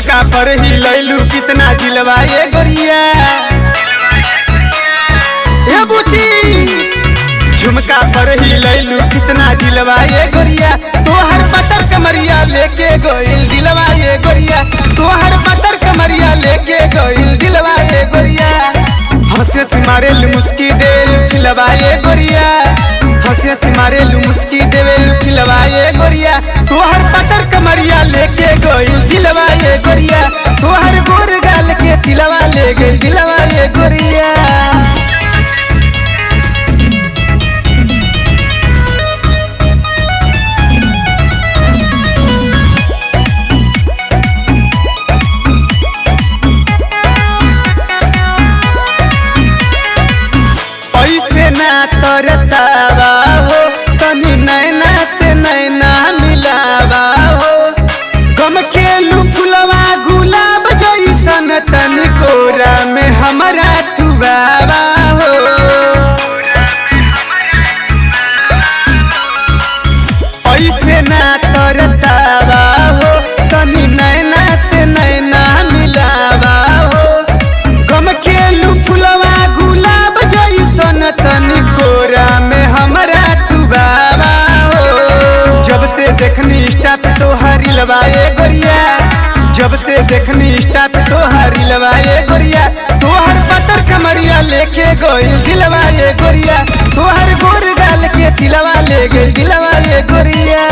झुमका पर ही लैलू कितना जिलवा ये गोरिया ए बुची। झुमका पर ही लैलू कितना जिलवा ये गोरिया, तोहर पतर कमरिया लेके गोइल दिलवा ये गोरिया, तोहर पतर कमरिया लेके गोइल दिलवा ये गोरिया। हंसे से मारेलू मुस्की देलू खिलवा ये गोरिया, हंसे से मारेलू मुस्की देवेलू खिलवा ये गोरिया, तोहर पतर कमरिया लेके गोइल दिलवा ये गोरिया, तोहर गोर गाल के तिलवा ले गेल दिलवा ये गोरिया। तरसावा हो तनी नैना से नैना मिलावा हो, गम खेलू फुलवा गुलाब जैसन तनी कोरा में हमारा तुबावा हो। ऐसे ना तरसावा हो तनी नैना से नैना मिलावा हो, गम खेलू फुलवा गुलाब जैसन तनी कोरा में हमारा तुबावा हो। जब से देखनी इंस्टा पे तोहारी लवाए गोरिया, जब से देखनी इंस्टा पे तोहारी लवाए गोरिया, तोहर पतर कमरिया लेके गोइल दिलवा ये गोरिया, तोहर गोर गाल के तिलवा ले गेल दिलवा ये गोरिया।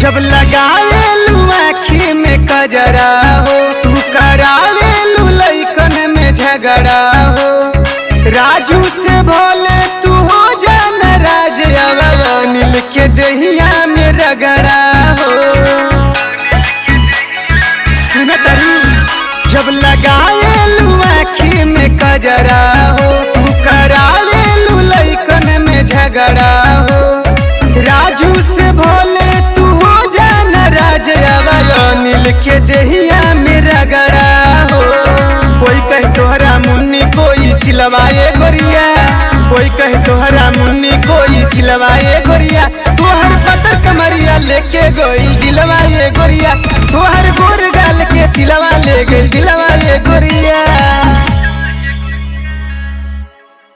जब लगावेलू आँखी में कजरा हो, तू करावेलू लइकन में झगड़ा हो, राजू से भोले तू हो जान राज अनिल के दहिया में रगड़ा हो। सुन तारू जब लगावेलू आँखी में कजरा हो, तू करावेलू लइकन में झगड़ा हो, राजू से भोले तू हो जान राज अनिल के दहिया में रगड़ा हो। कोई कहे तोहरा मुन्नी कोई सिलवाए गोरिया, कोई कहे तोहरा मुन्नी कोई सिलवाए गोरिया, तोहर पतर कमरिया लेके गोइल दिलवा ये गोरिया, तोहर गोर गाल